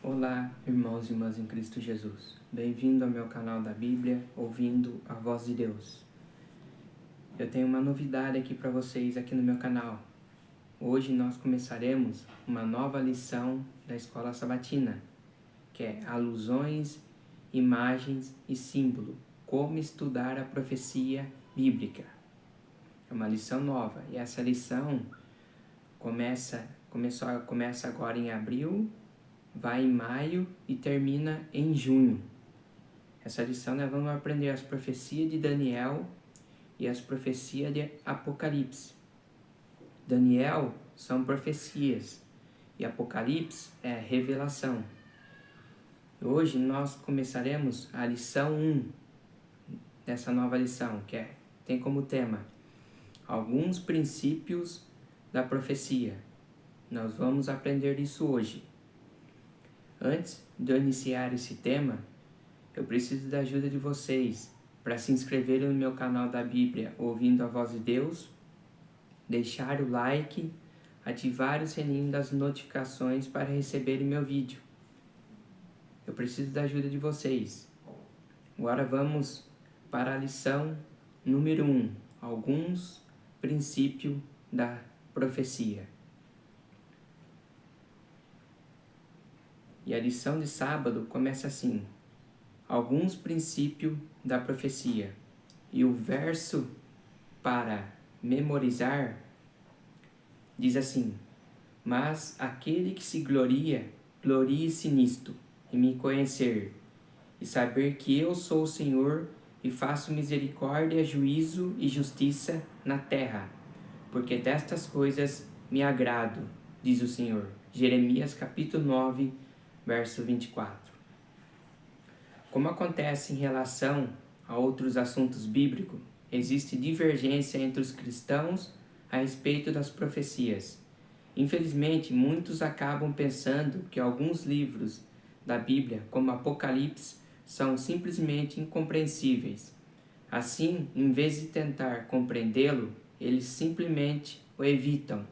Olá, irmãos e irmãs em Cristo Jesus. Bem-vindo ao meu canal da Bíblia, ouvindo a voz de Deus. Eu tenho uma novidade aqui para vocês aqui no meu canal. Hoje nós começaremos uma nova lição da Escola Sabatina, que é Alusões, Imagens e Símbolo, como estudar a profecia bíblica. É uma lição nova e essa lição começa agora em abril, vai em maio e termina em junho. Essa lição nós vamos aprender as profecias de Daniel e as profecias de Apocalipse. Daniel são profecias e Apocalipse é revelação. Hoje nós começaremos a lição 1 dessa nova lição, que tem como tema alguns princípios da profecia. Nós vamos aprender isso hoje. Antes de eu iniciar esse tema, eu preciso da ajuda de vocês para se inscreverem no meu canal da Bíblia, ouvindo a voz de Deus, deixar o like, ativar o sininho das notificações para receberem meu vídeo. Eu preciso da ajuda de vocês. Agora vamos para a lição número 1, alguns princípios da profecia. E a lição de sábado começa assim: alguns princípios da profecia. E o verso para memorizar diz assim: mas aquele que se gloria, glorie-se nisto, em me conhecer, e saber que eu sou o Senhor, e faço misericórdia, juízo e justiça na terra, porque destas coisas me agrado, diz o Senhor. Jeremias capítulo 9, verso 24. Como acontece em relação a outros assuntos bíblicos, existe divergência entre os cristãos a respeito das profecias. Infelizmente, muitos acabam pensando que alguns livros da Bíblia, como Apocalipse, são simplesmente incompreensíveis. Assim, em vez de tentar compreendê-lo, eles simplesmente o evitam,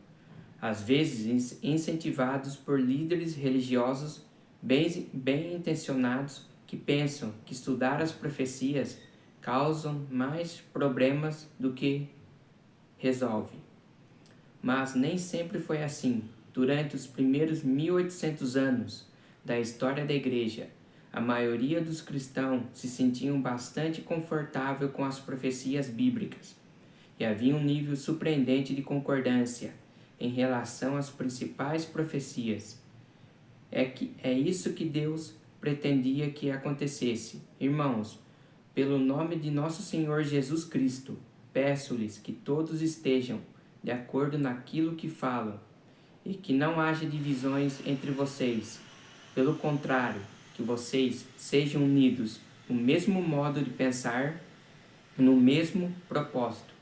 às vezes incentivados por líderes religiosos bem intencionados que pensam que estudar as profecias causam mais problemas do que resolve. Mas nem sempre foi assim. Durante os primeiros 1800 anos da história da Igreja, a maioria dos cristãos se sentiam bastante confortável com as profecias bíblicas e havia um nível surpreendente de concordância em relação às principais profecias. É isso que Deus pretendia que acontecesse. Irmãos, pelo nome de nosso Senhor Jesus Cristo, peço-lhes que todos estejam de acordo naquilo que falam, e que não haja divisões entre vocês. Pelo contrário, que vocês sejam unidos no mesmo modo de pensar e no mesmo propósito.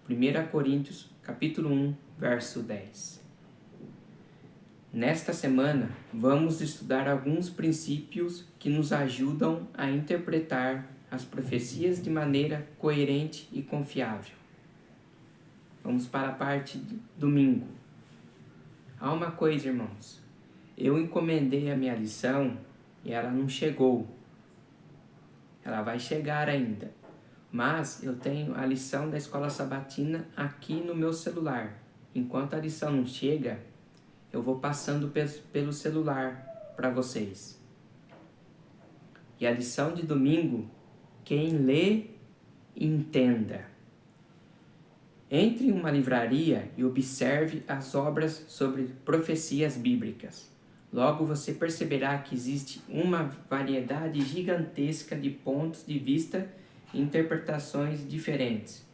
1 Coríntios, capítulo 1, verso 10. Nesta semana, vamos estudar alguns princípios que nos ajudam a interpretar as profecias de maneira coerente e confiável. Vamos para a parte de domingo. Há uma coisa, irmãos. Eu encomendei a minha lição e ela não chegou. Ela vai chegar ainda. Mas eu tenho a lição da Escola Sabatina aqui no meu celular. Enquanto a lição não chega, eu vou passando pelo celular para vocês. E a lição de domingo, quem lê, entenda. Entre em uma livraria e observe as obras sobre profecias bíblicas. Logo você perceberá que existe uma variedade gigantesca de pontos de vista e interpretações diferentes.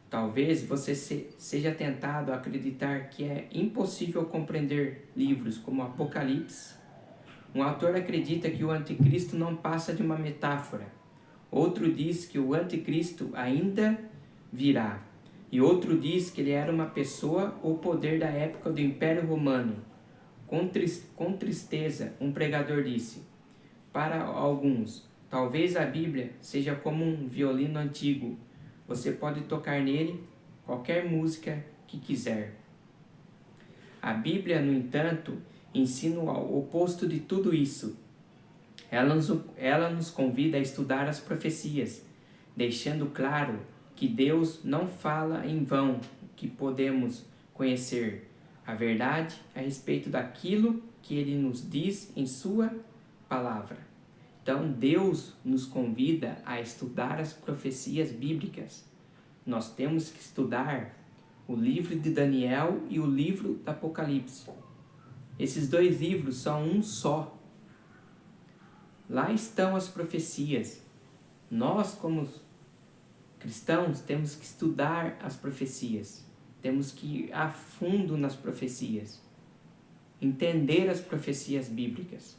Talvez você seja tentado a acreditar que é impossível compreender livros como Apocalipse. Um autor acredita que o anticristo não passa de uma metáfora. Outro diz que o anticristo ainda virá. E outro diz que ele era uma pessoa ou poder da época do Império Romano. Com tristeza, um pregador disse: para alguns, talvez a Bíblia seja como um violino antigo. Você pode tocar nele qualquer música que quiser. A Bíblia, no entanto, ensino ao oposto de tudo isso. Ela nos convida a estudar as profecias, deixando claro que Deus não fala em vão, que podemos conhecer a verdade a respeito daquilo que Ele nos diz em Sua palavra. Então, Deus nos convida a estudar as profecias bíblicas. Nós temos que estudar o livro de Daniel e o livro do Apocalipse. Esses dois livros são um só. Lá estão as profecias. Nós, como cristãos, temos que estudar as profecias. Temos que ir a fundo nas profecias. Entender as profecias bíblicas.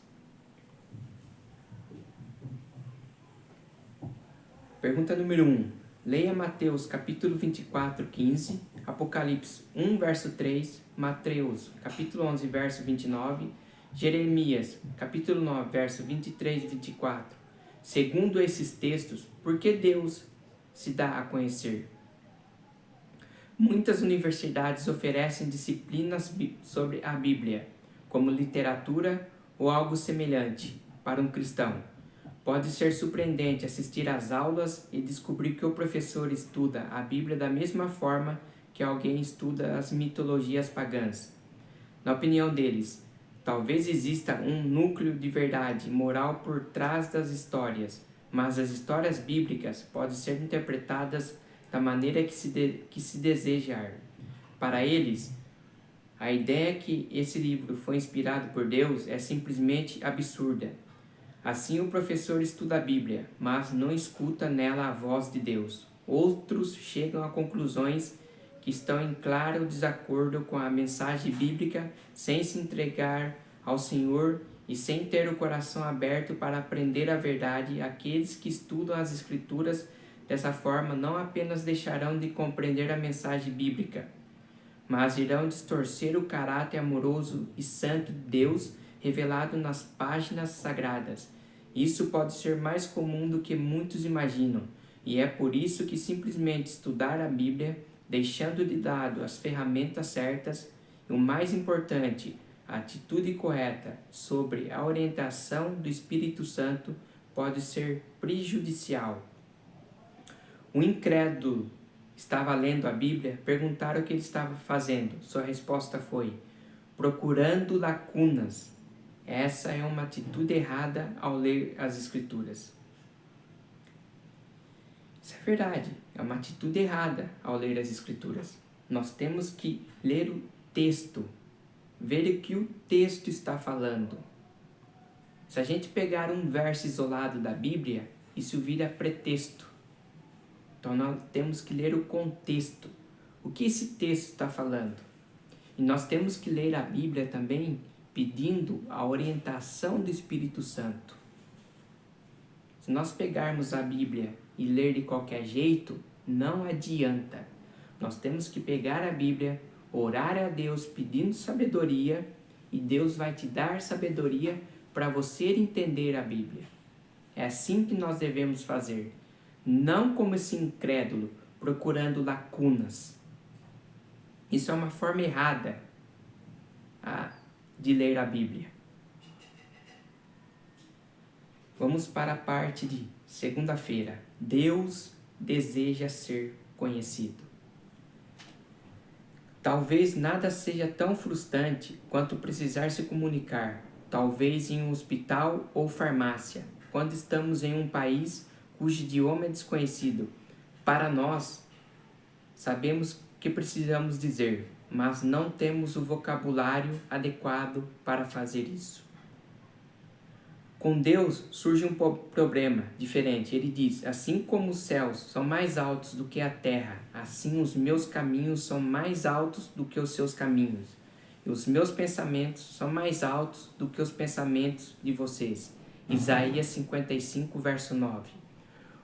Pergunta número 1. Leia Mateus capítulo 24, 15, Apocalipse 1, verso 3, Mateus capítulo 11, verso 29, Jeremias capítulo 9, verso 23 e 24. Segundo esses textos, por que Deus se dá a conhecer? Muitas universidades oferecem disciplinas sobre a Bíblia, como literatura ou algo semelhante, para um cristão. Pode ser surpreendente assistir às aulas e descobrir que o professor estuda a Bíblia da mesma forma que alguém estuda as mitologias pagãs. Na opinião deles, talvez exista um núcleo de verdade moral por trás das histórias, mas as histórias bíblicas podem ser interpretadas da maneira que se desejar. Para eles, a ideia que esse livro foi inspirado por Deus é simplesmente absurda. Assim, o professor estuda a Bíblia, mas não escuta nela a voz de Deus. Outros chegam a conclusões que estão em claro desacordo com a mensagem bíblica, sem se entregar ao Senhor e sem ter o coração aberto para aprender a verdade. Aqueles que estudam as Escrituras dessa forma não apenas deixarão de compreender a mensagem bíblica, mas irão distorcer o caráter amoroso e santo de Deus revelado nas páginas sagradas. Isso pode ser mais comum do que muitos imaginam, e é por isso que simplesmente estudar a Bíblia, deixando de lado as ferramentas certas, e o mais importante, a atitude correta sobre a orientação do Espírito Santo, pode ser prejudicial. O incrédulo estava lendo a Bíblia, perguntaram o que ele estava fazendo. Sua resposta foi: procurando lacunas. Essa é uma atitude errada ao ler as Escrituras. Isso é verdade, é uma atitude errada ao ler as Escrituras. Nós temos que ler o texto, ver o que o texto está falando. Se a gente pegar um verso isolado da Bíblia, isso vira pretexto. Então nós temos que ler o contexto. O que esse texto está falando? E nós temos que ler a Bíblia também pedindo a orientação do Espírito Santo. Se nós pegarmos a Bíblia e ler de qualquer jeito, não adianta. Nós temos que pegar a Bíblia, orar a Deus pedindo sabedoria, e Deus vai te dar sabedoria para você entender a Bíblia. É assim que nós devemos fazer. Não como esse incrédulo, procurando lacunas. Isso é uma forma errada de ler a Bíblia. Vamos para a parte de segunda-feira. Deus deseja ser conhecido. Talvez nada seja tão frustrante quanto precisar se comunicar, talvez em um hospital ou farmácia, quando estamos em um país cujo idioma é desconhecido. Para nós, sabemos que precisamos dizer, mas não temos o vocabulário adequado para fazer isso. Com Deus surge um problema diferente. Ele diz: assim como os céus são mais altos do que a terra, assim os meus caminhos são mais altos do que os seus caminhos, e os meus pensamentos são mais altos do que os pensamentos de vocês. Isaías 55, verso 9.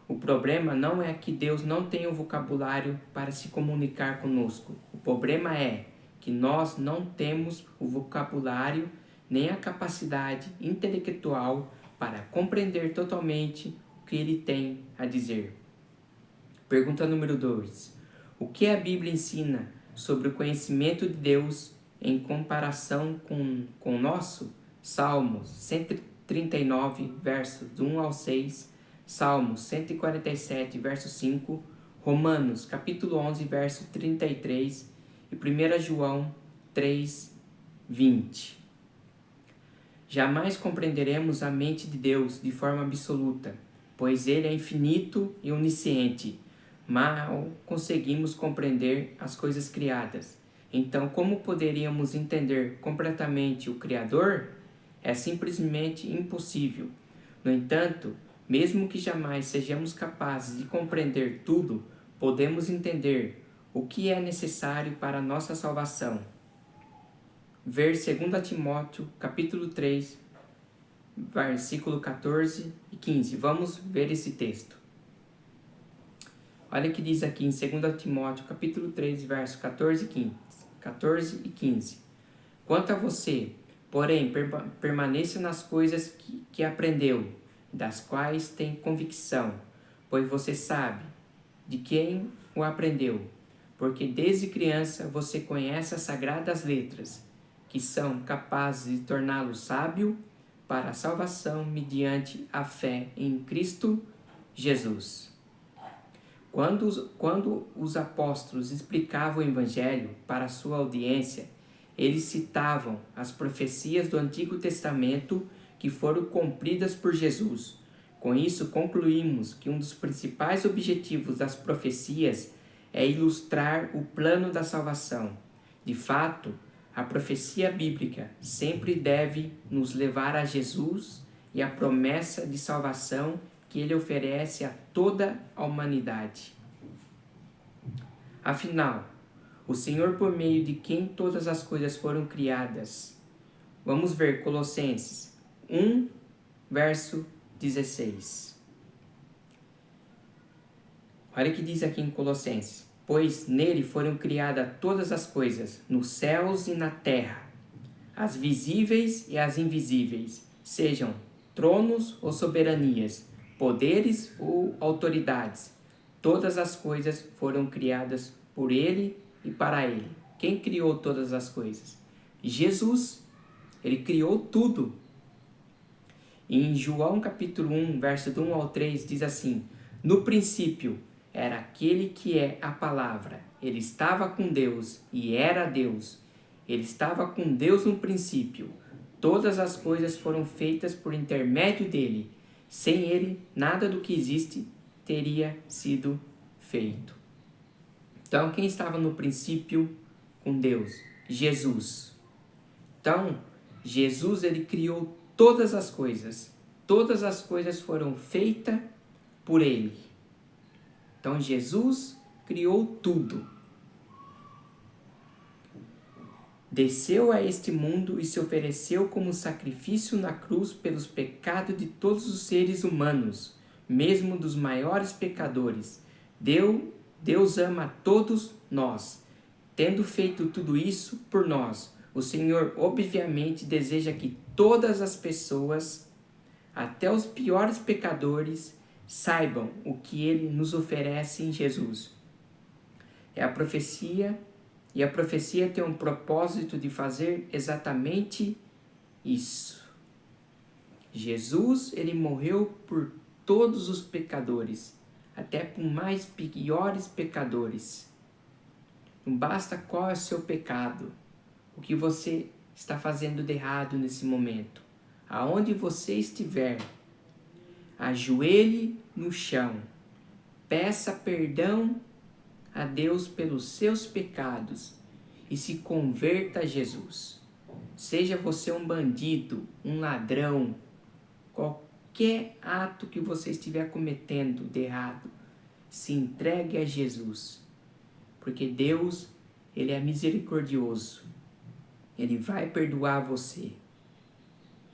O problema não é que Deus não tem o vocabulário para se comunicar conosco. O problema é que nós não temos o vocabulário nem a capacidade intelectual para compreender totalmente o que Ele tem a dizer. Pergunta número 2. O que a Bíblia ensina sobre o conhecimento de Deus em comparação com o nosso? Salmos 139, versos do 1 ao 6, Salmos 147, verso 5, Romanos, capítulo 11, verso 33 e 1 João 3, 20. Jamais compreenderemos a mente de Deus de forma absoluta, pois Ele é infinito e onisciente. Mal conseguimos compreender as coisas criadas. Então, como poderíamos entender completamente o Criador? É simplesmente impossível. No entanto, mesmo que jamais sejamos capazes de compreender tudo, podemos entender o que é necessário para a nossa salvação. Ver 2 Timóteo, capítulo 3, versículo 14 e 15. Vamos ver esse texto. Olha o que diz aqui em 2 Timóteo, capítulo 3, verso 14 e 15. Quanto a você, porém, permaneça nas coisas que aprendeu, das quais tem convicção, pois você sabe de quem o aprendeu, porque desde criança você conhece as sagradas letras, que são capazes de torná-lo sábio para a salvação mediante a fé em Cristo Jesus. Quando os apóstolos explicavam o Evangelho para a sua audiência, eles citavam as profecias do Antigo Testamento que foram cumpridas por Jesus. Com isso, concluímos que um dos principais objetivos das profecias é ilustrar o plano da salvação. De fato, a profecia bíblica sempre deve nos levar a Jesus e a promessa de salvação que ele oferece a toda a humanidade. Afinal, o Senhor, por meio de quem todas as coisas foram criadas. Vamos ver Colossenses 1, verso 16. Olha o que diz aqui em Colossenses. Pois nele foram criadas todas as coisas, nos céus e na terra, as visíveis e as invisíveis, sejam tronos ou soberanias, poderes ou autoridades. Todas as coisas foram criadas por ele e para ele. Quem criou todas as coisas? Jesus. Ele criou tudo. Em João capítulo 1, verso do 1 ao 3, diz assim: no princípio era aquele que é a palavra. Ele estava com Deus e era Deus. Ele estava com Deus no princípio. Todas as coisas foram feitas por intermédio dele. Sem ele, nada do que existe teria sido feito. Então, quem estava no princípio com Deus? Jesus. Então, Jesus, ele criou todas as coisas. Todas as coisas foram feitas por ele. Então, Jesus criou tudo. Desceu a este mundo e se ofereceu como sacrifício na cruz pelos pecados de todos os seres humanos, mesmo dos maiores pecadores. Deus ama a todos nós. Tendo feito tudo isso por nós, o Senhor obviamente deseja que todas as pessoas, até os piores pecadores, saibam o que ele nos oferece em Jesus. É a profecia. E a profecia tem um propósito de fazer exatamente isso. Jesus, ele morreu por todos os pecadores, até por mais piores pecadores. Não basta qual é o seu pecado, o que você está fazendo de errado nesse momento. Aonde você estiver, ajoelhe no chão, peça perdão a Deus pelos seus pecados e se converta a Jesus. Seja você um bandido, um ladrão, qualquer ato que você estiver cometendo de errado, se entregue a Jesus, porque Deus, ele é misericordioso, ele vai perdoar você.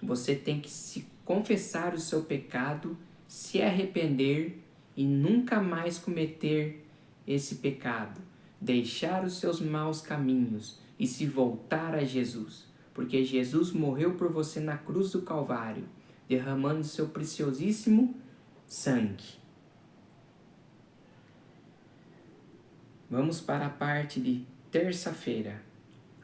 Você tem que se confessar o seu pecado, se arrepender e nunca mais cometer esse pecado, deixar os seus maus caminhos e se voltar a Jesus, porque Jesus morreu por você na cruz do Calvário, derramando seu preciosíssimo sangue. Vamos para a parte de terça-feira.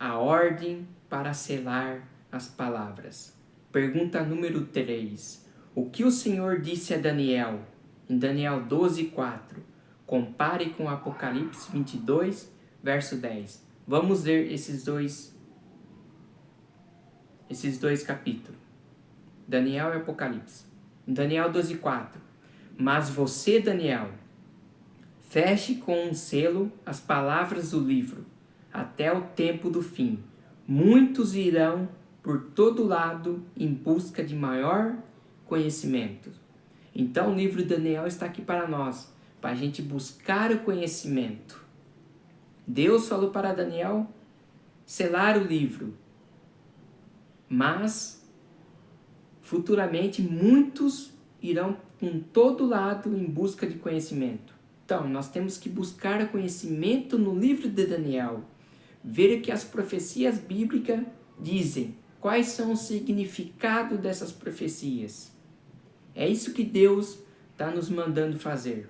a ordem para selar as palavras. Pergunta número 3. O que o Senhor disse a Daniel? Em Daniel 12:4. Compare com Apocalipse 22, verso 10. Vamos ler esses dois capítulos. Daniel e Apocalipse. Em Daniel 12:4. Mas você, Daniel, feche com um selo as palavras do livro, até o tempo do fim. Muitos irão por todo lado em busca de maior conhecimento. Então o livro de Daniel está aqui para nós, para a gente buscar o conhecimento. Deus falou para Daniel selar o livro, mas futuramente muitos irão por todo lado em busca de conhecimento. Então, nós temos que buscar conhecimento no livro de Daniel, ver o que as profecias bíblicas dizem, quais são o significado dessas profecias. É isso que Deus está nos mandando fazer.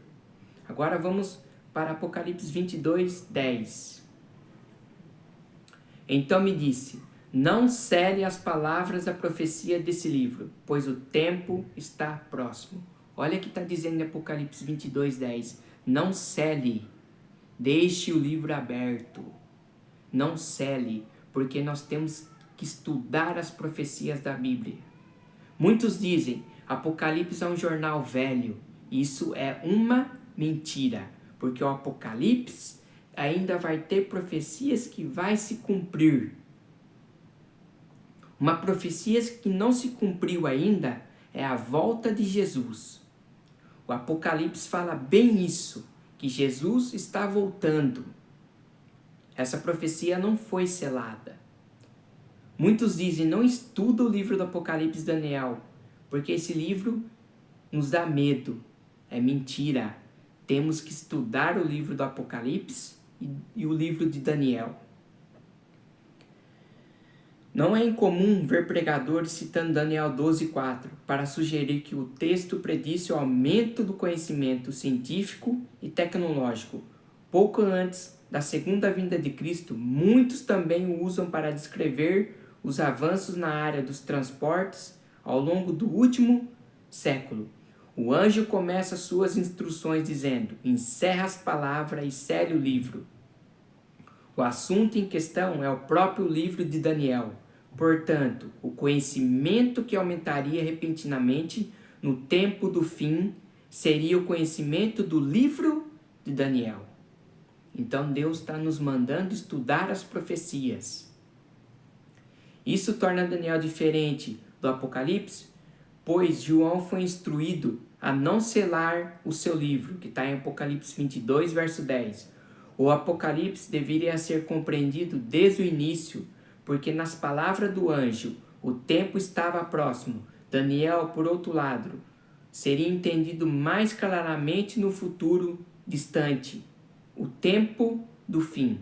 Agora vamos para Apocalipse 22, 10. Então me disse, não cele as palavras da profecia desse livro, pois o tempo está próximo. Olha o que está dizendo em Apocalipse 22, 10. Não cele, deixe o livro aberto. Não cele, porque nós temos que estudar as profecias da Bíblia. Muitos dizem, Apocalipse é um jornal velho. Isso é uma mentira, porque o Apocalipse ainda vai ter profecias que vai se cumprir. Uma profecia que não se cumpriu ainda é a volta de Jesus. O Apocalipse fala bem isso, que Jesus está voltando. Essa profecia não foi selada. Muitos dizem, não estuda o livro do Apocalipse de Daniel, porque esse livro nos dá medo. É mentira. Temos que estudar o livro do Apocalipse e o livro de Daniel. Não é incomum ver pregadores citando Daniel 12:4 para sugerir que o texto predisse o aumento do conhecimento científico e tecnológico. Pouco antes da segunda vinda de Cristo, muitos também o usam para descrever os avanços na área dos transportes ao longo do último século. O anjo começa suas instruções dizendo, encerra as palavras e sele o livro. O assunto em questão é o próprio livro de Daniel. Portanto, o conhecimento que aumentaria repentinamente no tempo do fim seria o conhecimento do livro de Daniel. Então Deus está nos mandando estudar as profecias. Isso torna Daniel diferente do Apocalipse, pois João foi instruído a não selar o seu livro, que está em Apocalipse 22, verso 10. O Apocalipse deveria ser compreendido desde o início, porque nas palavras do anjo, o tempo estava próximo. Daniel, por outro lado, seria entendido mais claramente no futuro distante, o tempo do fim.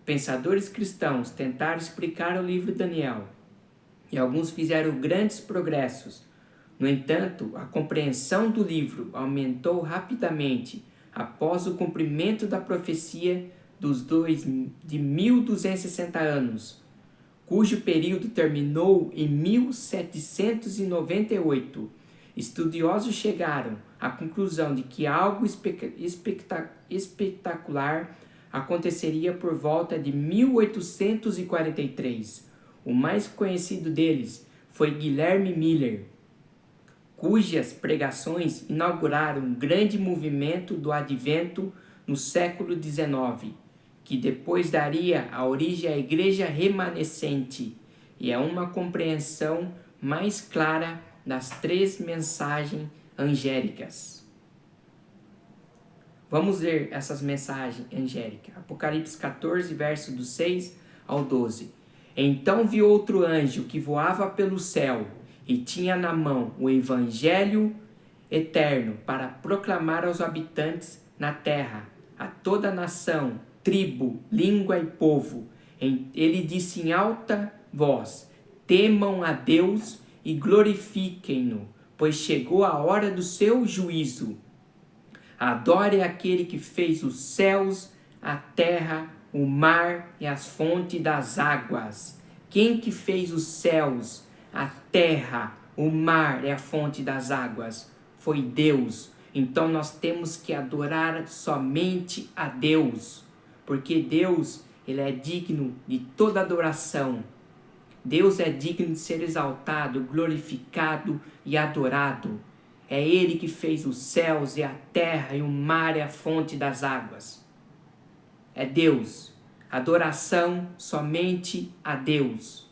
Pensadores cristãos tentaram explicar o livro de Daniel, e alguns fizeram grandes progressos. No entanto, a compreensão do livro aumentou rapidamente após o cumprimento da profecia de 1260 anos, cujo período terminou em 1798. Estudiosos chegaram à conclusão de que algo espetacular aconteceria por volta de 1843. O mais conhecido deles foi Guilherme Miller, cujas pregações inauguraram um grande movimento do advento no século XIX, que depois daria a origem à Igreja Remanescente, e é uma compreensão mais clara das 3 mensagens angélicas. Vamos ler essas mensagens angélicas. Apocalipse 14, verso do 6 ao 12. Então vi outro anjo que voava pelo céu e tinha na mão o evangelho eterno para proclamar aos habitantes na terra, a toda nação, tribo, língua e povo. Ele disse em alta voz, temam a Deus e glorifiquem-no, pois chegou a hora do seu juízo. Adore aquele que fez os céus, a terra, o mar e as fontes das águas. Quem que fez os céus, a terra, o mar e a fonte das águas? Foi Deus. Então nós temos que adorar somente a Deus, porque Deus, ele é digno de toda adoração. Deus é digno de ser exaltado, glorificado e adorado. É Ele que fez os céus e a terra e o mar e a fonte das águas. É Deus. Adoração somente a Deus.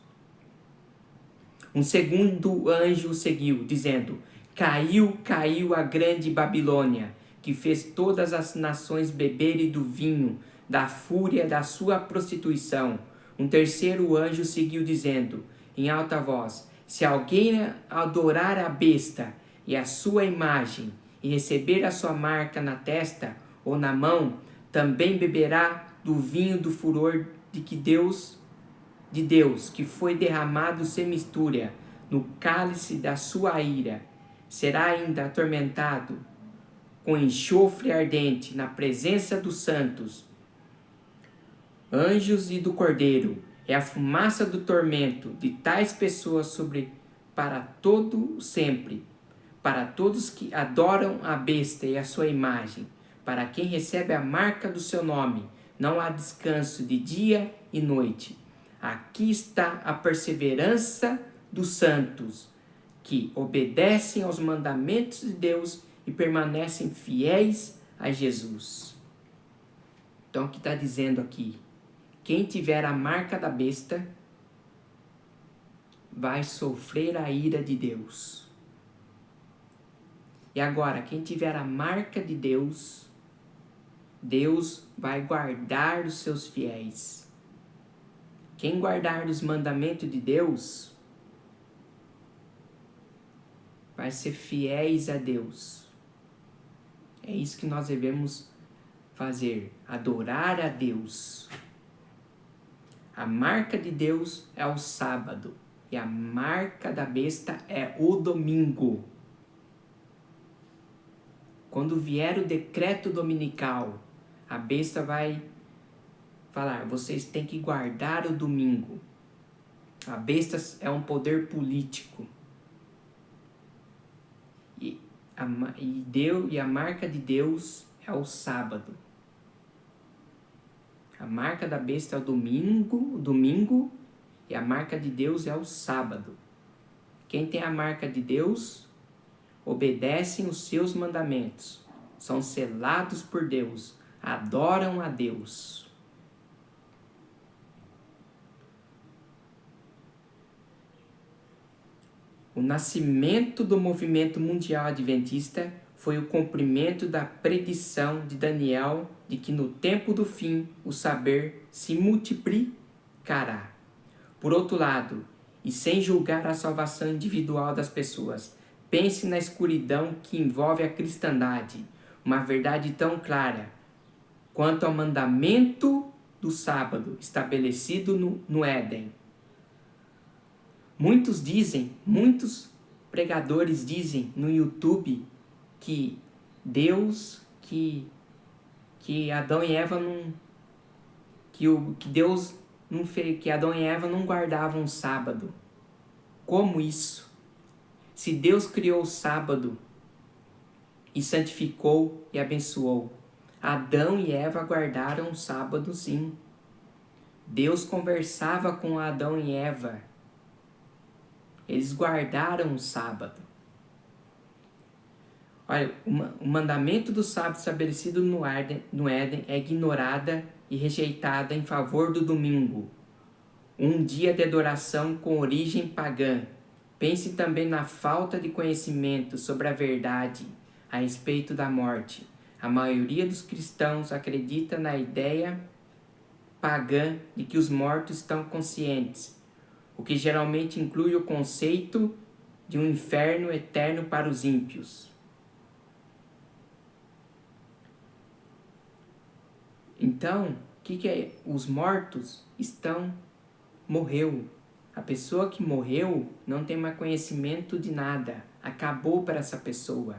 Um segundo anjo seguiu, dizendo: Caiu, caiu a grande Babilônia, que fez todas as nações beberem do vinho, da fúria da sua prostituição. Um terceiro anjo seguiu, dizendo, em alta voz: Se alguém adorar a besta e a sua imagem, e receber a sua marca na testa ou na mão, também beberá do vinho do furor de Deus, que foi derramado sem mistura no cálice da sua ira. Será ainda atormentado com enxofre ardente na presença dos santos, anjos e do Cordeiro. É a fumaça do tormento de tais pessoas sobre para todo sempre, para todos que adoram a besta e a sua imagem, para quem recebe a marca do seu nome. Não há descanso de dia e noite. Aqui está a perseverança dos santos, que obedecem aos mandamentos de Deus e permanecem fiéis a Jesus. Então, o que está dizendo aqui? Quem tiver a marca da besta vai sofrer a ira de Deus. E agora, quem tiver a marca de Deus, Deus vai guardar os seus fiéis. Quem guardar os mandamentos de Deus vai ser fiéis a Deus. É isso que nós devemos fazer, adorar a Deus. A marca de Deus é o sábado e a marca da besta é o domingo. Quando vier o decreto dominical, a besta vai falar: vocês têm que guardar o domingo. A besta é um poder político. E a marca de Deus é o sábado. A marca da besta é o domingo, e a marca de Deus é o sábado. Quem tem a marca de Deus, obedecem os seus mandamentos, são selados por Deus, adoram a Deus. O nascimento do movimento mundial adventista foi o cumprimento da predição de Daniel de que no tempo do fim o saber se multiplicará. Por outro lado, e sem julgar a salvação individual das pessoas, pense na escuridão que envolve a cristandade, uma verdade tão clara quanto ao mandamento do sábado estabelecido no Éden. Muitos pregadores dizem no YouTube que Deus, que Adão e Eva não, que Deus não fez, que Adão e Eva não guardavam o sábado. Como isso? Se Deus criou o sábado e santificou e abençoou, Adão e Eva guardaram o sábado sim. Deus conversava com Adão e Eva. Eles guardaram o sábado. Olha, o mandamento do sábado estabelecido no Éden é ignorada e rejeitada em favor do domingo, um dia de adoração com origem pagã. Pense também na falta de conhecimento sobre a verdade a respeito da morte. A maioria dos cristãos acredita na ideia pagã de que os mortos estão conscientes, o que geralmente inclui o conceito de um inferno eterno para os ímpios. Então, o que é? Os mortos morreu. A pessoa que morreu não tem mais conhecimento de nada. Acabou para essa pessoa.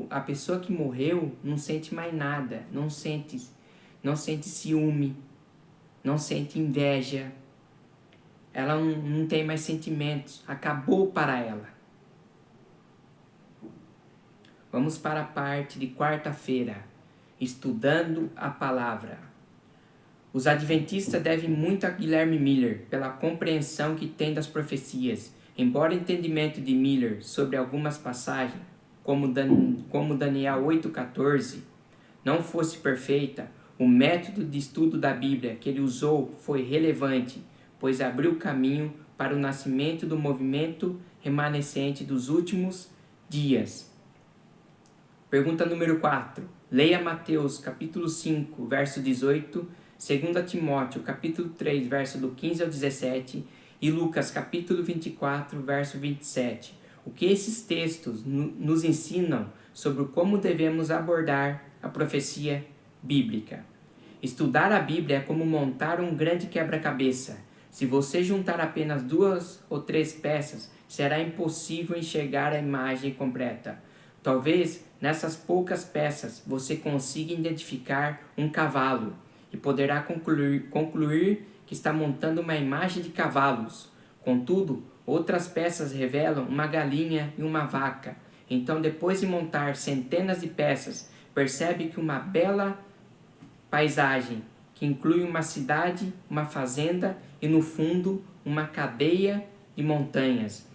A pessoa que morreu não sente mais nada. Não sente não sente ciúme, não sente inveja. Ela não tem mais sentimentos. Acabou para ela. Vamos para a parte de quarta-feira, estudando a palavra. Os adventistas devem muito a Guilherme Miller pela compreensão que tem das profecias. Embora o entendimento de Miller sobre algumas passagens, como Daniel 8,14, não fosse perfeita, o método de estudo da Bíblia que ele usou foi relevante, pois abriu caminho para o nascimento do movimento remanescente dos últimos dias. Pergunta número 4. Leia Mateus capítulo 5, verso 18, 2 Timóteo capítulo 3, verso do 15 ao 17 e Lucas capítulo 24, verso 27. O que esses textos nos ensinam sobre como devemos abordar a profecia bíblica. Estudar a Bíblia é como montar um grande quebra-cabeça. Se você juntar apenas 2 ou 3 peças, será impossível enxergar a imagem completa. Talvez nessas poucas peças você consiga identificar um cavalo e poderá concluir que está montando uma imagem de cavalos. Contudo, outras peças revelam uma galinha e uma vaca. Então, depois de montar centenas de peças, percebe que uma bela paisagem que inclui uma cidade, uma fazenda e, no fundo, uma cadeia de montanhas.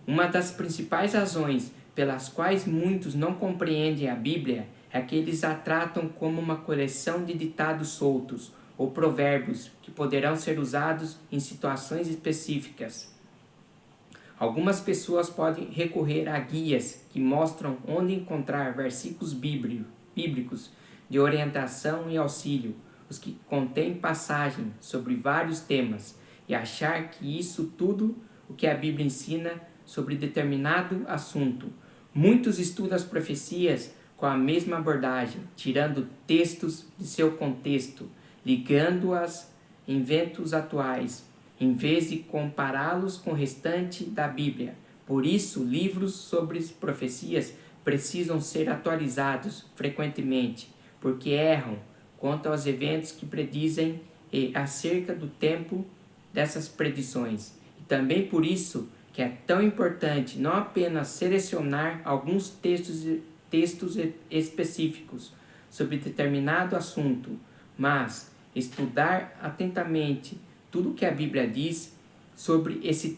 Uma das principais razões pelas quais muitos não compreendem a Bíblia é que eles a tratam como uma coleção de ditados soltos ou provérbios que poderão ser usados em situações específicas. Algumas pessoas podem recorrer a guias que mostram onde encontrar versículos bíblicos de orientação e auxílio, os que contêm passagens sobre vários temas, e achar que isso tudo o que a Bíblia ensina sobre determinado assunto. Muitos estudam as profecias com a mesma abordagem, tirando textos de seu contexto, ligando-as a eventos atuais, em vez de compará-los com o restante da Bíblia. Por isso, livros sobre profecias precisam ser atualizados frequentemente, porque erram quanto aos eventos que predizem e acerca do tempo dessas predições. E também por isso que é tão importante não apenas selecionar alguns textos específicos sobre determinado assunto, mas estudar atentamente tudo o que a Bíblia diz sobre esse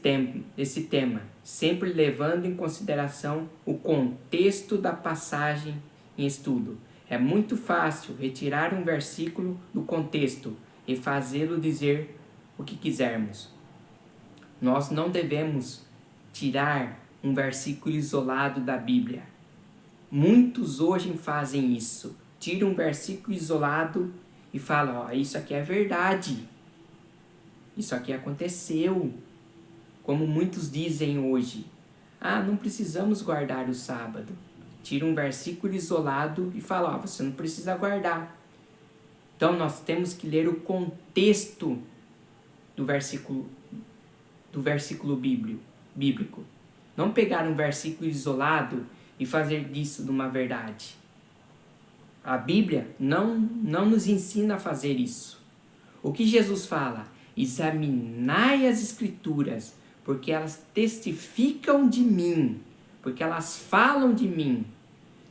tema, sempre levando em consideração o contexto da passagem em estudo. É muito fácil retirar um versículo do contexto e fazê-lo dizer o que quisermos. Nós não devemos tirar um versículo isolado da Bíblia. Muitos hoje fazem isso. Tiram um versículo isolado e falam, isso aqui é verdade. Isso aqui aconteceu. Como muitos dizem hoje. Não precisamos guardar o sábado. Tira um versículo isolado e fala, você não precisa guardar. Então nós temos que ler o contexto do versículo bíblico. Não pegar um versículo isolado e fazer disso de uma verdade. A Bíblia não nos ensina a fazer isso. O que Jesus fala? Examinai as Escrituras, porque elas testificam de mim, porque elas falam de mim.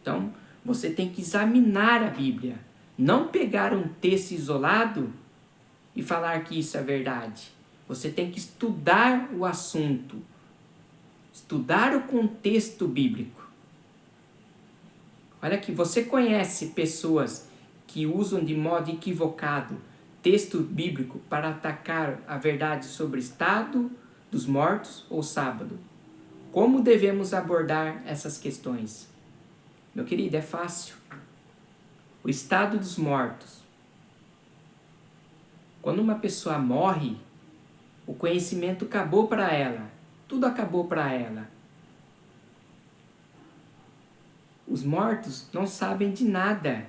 Então, você tem que examinar a Bíblia. Não pegar um texto isolado e falar que isso é verdade. Você tem que estudar o assunto, estudar o contexto bíblico. Olha aqui, você conhece pessoas que usam de modo equivocado texto bíblico para atacar a verdade sobre o estado dos mortos ou sábado? Como devemos abordar essas questões? Meu querido, é fácil. O estado dos mortos. Quando uma pessoa morre, o conhecimento acabou para ela. Tudo acabou para ela. Os mortos não sabem de nada.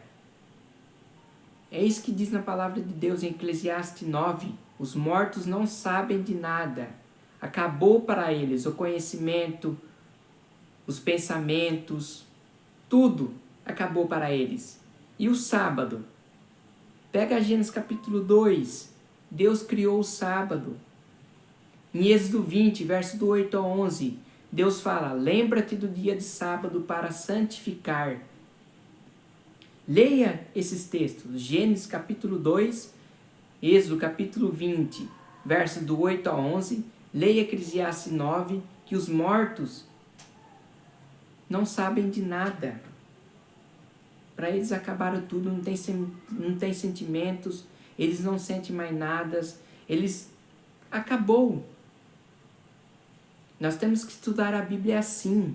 É isso que diz na palavra de Deus em Eclesiastes 9. Os mortos não sabem de nada. Acabou para eles o conhecimento, os pensamentos, tudo acabou para eles. E o sábado? Pega Gênesis capítulo 2. Deus criou o sábado. Em Êxodo 20, verso do 8 ao 11, Deus fala: lembra-te do dia de sábado para santificar. Leia esses textos. Gênesis capítulo 2, Êxodo capítulo 20, verso do 8 ao 11. Leia Eclesiastes 9, que os mortos não sabem de nada. Para eles acabaram tudo, não tem sentimentos, eles não sentem mais nada, acabou. Nós temos que estudar a Bíblia assim.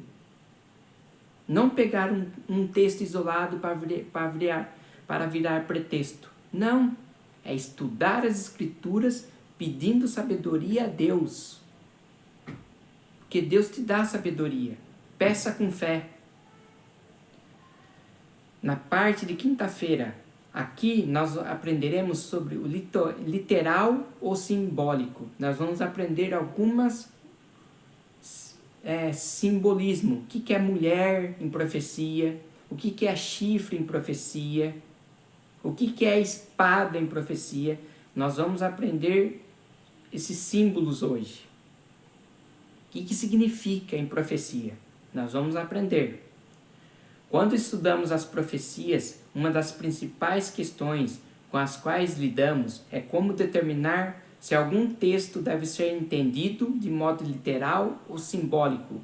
Não pegar um texto isolado para virar pretexto. Não. É estudar as Escrituras pedindo sabedoria a Deus. Porque Deus te dá sabedoria. Peça com fé. Na parte de quinta-feira, aqui nós aprenderemos sobre o literal ou simbólico. Nós vamos aprender algumas simbolismo. O que é mulher em profecia? O que é chifre em profecia? O que é espada em profecia? Nós vamos aprender esses símbolos hoje. O que significa em profecia? Nós vamos aprender. Quando estudamos as profecias, uma das principais questões com as quais lidamos é como determinar se algum texto deve ser entendido de modo literal ou simbólico.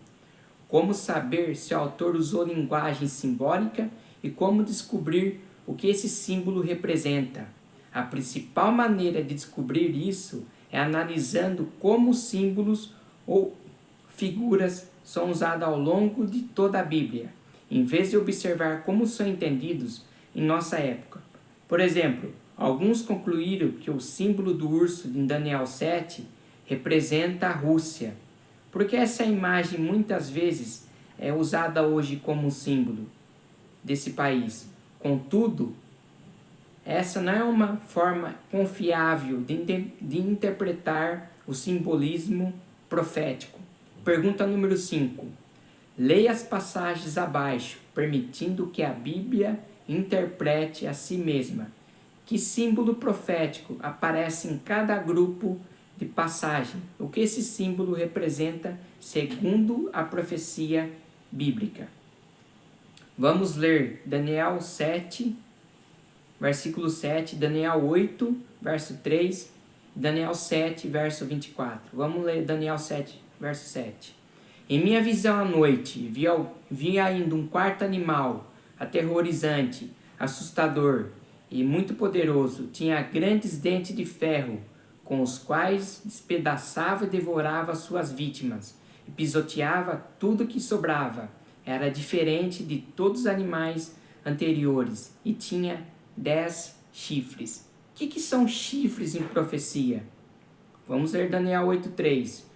Como saber se o autor usou linguagem simbólica e como descobrir o que esse símbolo representa. A principal maneira de descobrir isso é analisando como símbolos ou figuras são usados ao longo de toda a Bíblia, em vez de observar como são entendidos em nossa época. Por exemplo, alguns concluíram que o símbolo do urso em Daniel 7 representa a Rússia, porque essa imagem muitas vezes é usada hoje como um símbolo desse país. Contudo, essa não é uma forma confiável de interpretar o simbolismo profético. Pergunta número 5. Leia as passagens abaixo, permitindo que a Bíblia interprete a si mesma. Que símbolo profético aparece em cada grupo de passagem? O que esse símbolo representa segundo a profecia bíblica? Vamos ler Daniel 7, versículo 7, Daniel 8, verso 3, Daniel 7, verso 24. Vamos ler Daniel 7, verso 7. Em minha visão à noite, vi ainda um quarto animal, aterrorizante, assustador e muito poderoso. Tinha grandes dentes de ferro, com os quais despedaçava e devorava suas vítimas, e pisoteava tudo que sobrava. Era diferente de todos os animais anteriores, e tinha 10 chifres. O que são chifres em profecia? Vamos ler Daniel 8,3.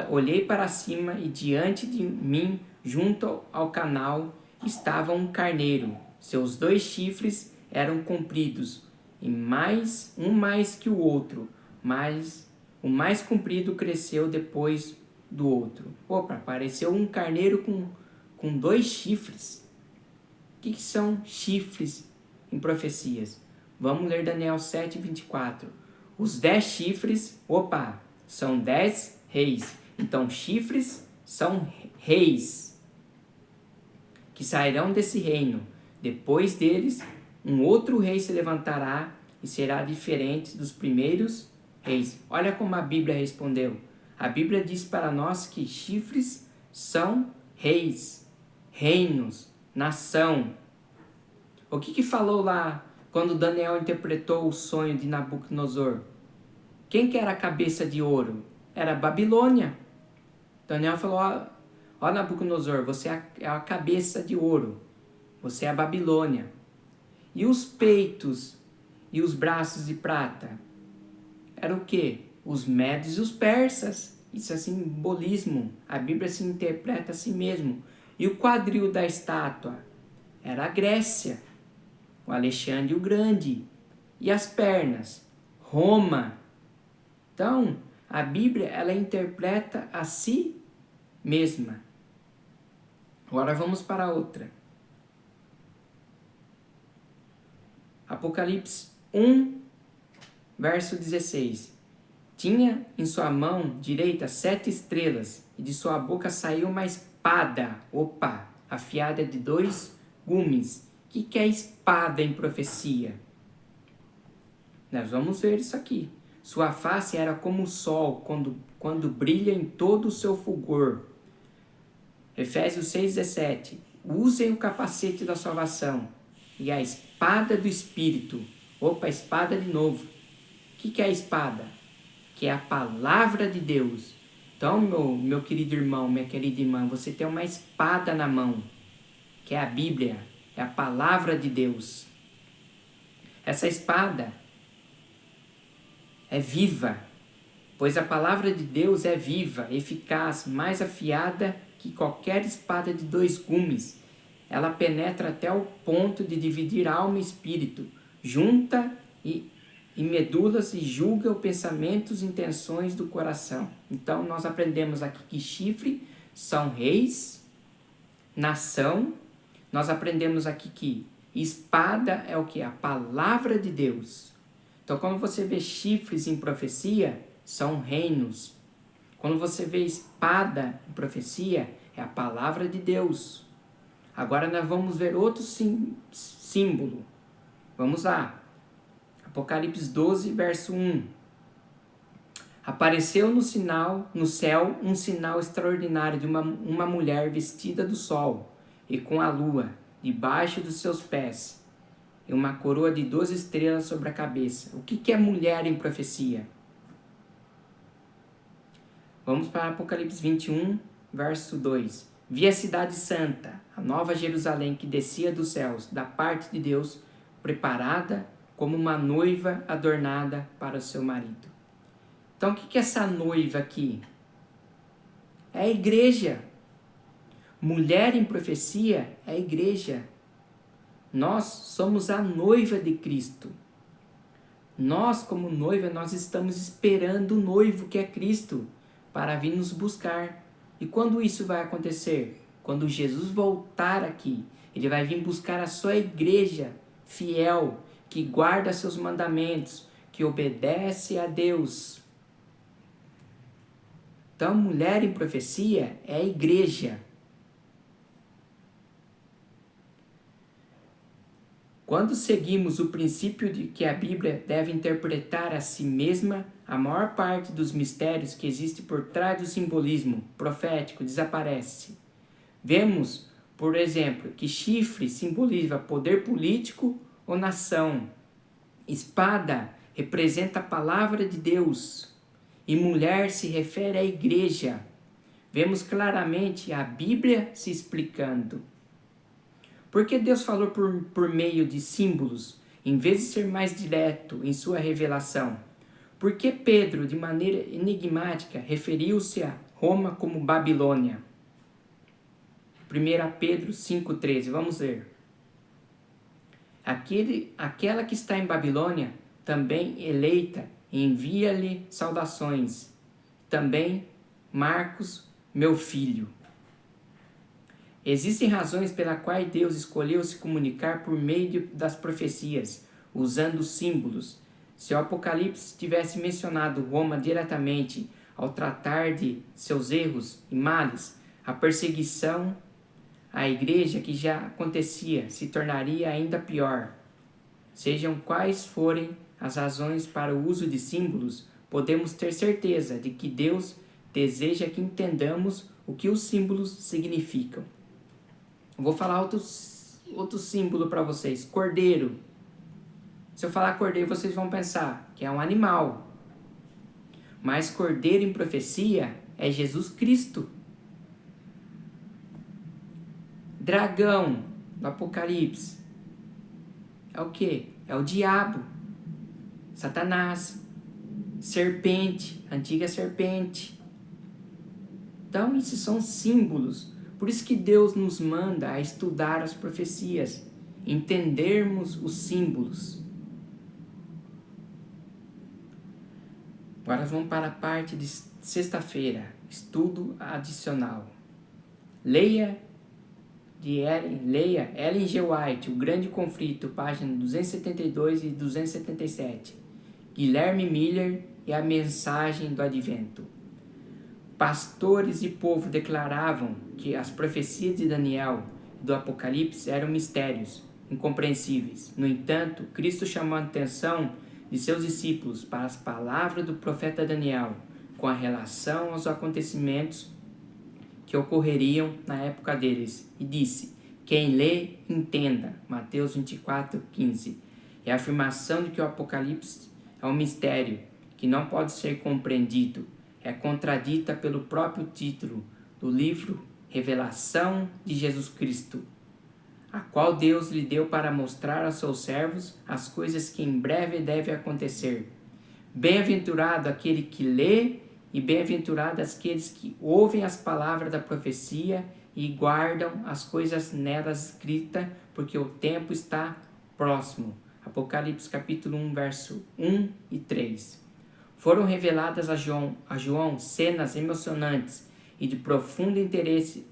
Olhei para cima e diante de mim, junto ao canal, estava um carneiro. Seus 2 chifres eram compridos, e um mais que o outro, mas o mais comprido cresceu depois do outro. Opa, apareceu um carneiro com 2 chifres. O que são chifres em profecias? Vamos ler Daniel 7, 24. Os 10 chifres, são 10 reis. Então, chifres são reis que sairão desse reino. Depois deles, um outro rei se levantará e será diferente dos primeiros reis. Olha como a Bíblia respondeu. A Bíblia diz para nós que chifres são reis, reinos, nação. O que falou lá quando Daniel interpretou o sonho de Nabucodonosor? Quem que era a cabeça de ouro? Era a Babilônia. Daniel falou, ó Nabucodonosor, você é a cabeça de ouro. Você é a Babilônia. E os peitos e os braços de prata? Era o quê? Os medos e os persas. Isso é simbolismo. A Bíblia se interpreta a si mesmo. E o quadril da estátua? Era a Grécia. O Alexandre o Grande. E as pernas? Roma. Então, a Bíblia, ela interpreta a si mesma. Agora vamos para outra. Apocalipse 1, verso 16. Tinha em sua mão direita 7 estrelas, e de sua boca saiu uma espada, afiada de 2 gumes. O que é espada em profecia? Nós vamos ver isso aqui. Sua face era como o sol, quando brilha em todo o seu fulgor. Efésios 6,17. Usem o capacete da salvação e a espada do Espírito. Espada de novo. O que é a espada? Que é a palavra de Deus. Então, meu querido irmão, minha querida irmã, você tem uma espada na mão, que é a Bíblia, é a palavra de Deus. Essa espada é viva, pois a palavra de Deus é viva, eficaz, mais afiada que qualquer espada de 2 gumes. Ela penetra até o ponto de dividir alma e espírito, junta e medulas e julga os pensamentos e intenções do coração. Então, nós aprendemos aqui que chifre são reis, nação. Nós aprendemos aqui que espada é o que? A palavra de Deus. Então, quando você vê chifres em profecia, são reinos. Quando você vê espada em profecia, é a palavra de Deus. Agora nós vamos ver outro símbolo. Vamos lá. Apocalipse 12, verso 1. Apareceu no céu um sinal extraordinário de uma mulher vestida do sol e com a lua debaixo dos seus pés e uma coroa de 12 estrelas sobre a cabeça. O que é mulher em profecia? Vamos para Apocalipse 21, verso 2. Vi a cidade santa, a nova Jerusalém que descia dos céus, da parte de Deus, preparada como uma noiva adornada para o seu marido. Então, o que é essa noiva aqui? É a igreja. Mulher em profecia é a igreja. Nós somos a noiva de Cristo. Nós, como noiva, nós estamos esperando o noivo que é Cristo para vir nos buscar. E quando isso vai acontecer? Quando Jesus voltar aqui, ele vai vir buscar a sua igreja fiel, que guarda seus mandamentos, que obedece a Deus. Então, mulher em profecia é a igreja. Quando seguimos o princípio de que a Bíblia deve interpretar a si mesma, a maior parte dos mistérios que existe por trás do simbolismo profético desaparece. Vemos, por exemplo, que chifre simboliza poder político ou nação. Espada representa a palavra de Deus. E mulher se refere à igreja. Vemos claramente a Bíblia se explicando. Por que Deus falou por meio de símbolos, em vez de ser mais direto em sua revelação? Por que Pedro, de maneira enigmática, referiu-se a Roma como Babilônia? 1 Pedro 5,13, vamos ver. Aquela que está em Babilônia, também eleita, envia-lhe saudações. Também Marcos, meu filho. Existem razões pelas quais Deus escolheu se comunicar por meio das profecias, usando símbolos. Se o Apocalipse tivesse mencionado Roma diretamente ao tratar de seus erros e males, a perseguição à igreja que já acontecia se tornaria ainda pior. Sejam quais forem as razões para o uso de símbolos, podemos ter certeza de que Deus deseja que entendamos o que os símbolos significam. Vou falar outro símbolo para vocês. Cordeiro. Se eu falar cordeiro, vocês vão pensar que é um animal. Mas cordeiro em profecia é Jesus Cristo. Dragão, do Apocalipse. É o quê? É o diabo. Satanás. Serpente, antiga serpente. Então, esses são símbolos. Por isso que Deus nos manda a estudar as profecias, entendermos os símbolos. Agora vamos para a parte de sexta-feira, estudo adicional. Leia Leia Ellen G. White, O Grande Conflito, página 272 e 277. Guilherme Miller e a Mensagem do Advento. Pastores e povo declaravam que as profecias de Daniel e do Apocalipse eram mistérios incompreensíveis. No entanto, Cristo chamou a atenção de seus discípulos para as palavras do profeta Daniel com a relação aos acontecimentos que ocorreriam na época deles, e disse: quem lê, entenda. Mateus 24:15. É a afirmação de que o Apocalipse é um mistério que não pode ser compreendido. É contradita pelo próprio título do livro, Revelação de Jesus Cristo, a qual Deus lhe deu para mostrar aos seus servos as coisas que em breve devem acontecer. Bem-aventurado aquele que lê e bem-aventurados aqueles que ouvem as palavras da profecia e guardam as coisas nelas escritas, porque o tempo está próximo. Apocalipse capítulo 1, verso 1 e 3. Foram reveladas a João cenas emocionantes e de profundo interesse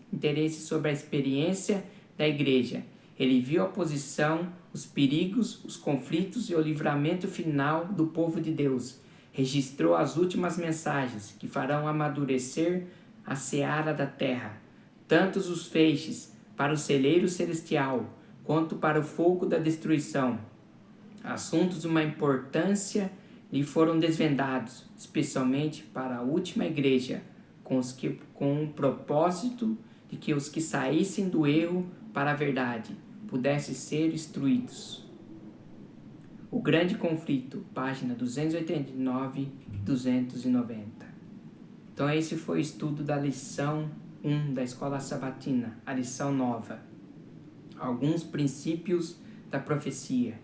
sobre a experiência da igreja. Ele viu a posição, os perigos, os conflitos e o livramento final do povo de Deus. Registrou as últimas mensagens que farão amadurecer a seara da terra, tanto os feixes para o celeiro celestial, quanto para o fogo da destruição. Assuntos de uma importância lhe foram desvendados, especialmente para a última igreja, com o propósito de que os que saíssem do erro para a verdade pudessem ser instruídos. O Grande Conflito, página 289 e 290. Então esse foi o estudo da lição 1 da Escola Sabatina, a lição nova. Alguns princípios da profecia.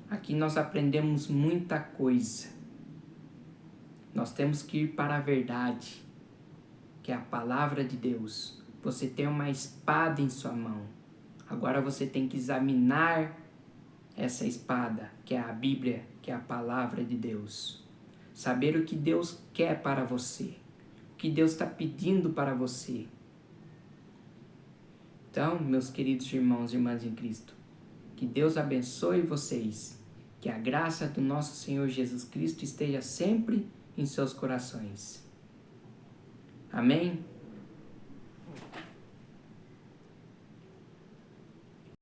Aqui nós aprendemos muita coisa. Nós temos que ir para a verdade, que é a palavra de Deus. Você tem uma espada em sua mão. Agora você tem que examinar essa espada, que é a Bíblia, que é a palavra de Deus. Saber o que Deus quer para você, o que Deus está pedindo para você. Então, meus queridos irmãos e irmãs em Cristo, que Deus abençoe vocês, que a graça do nosso Senhor Jesus Cristo esteja sempre em seus corações. Amém?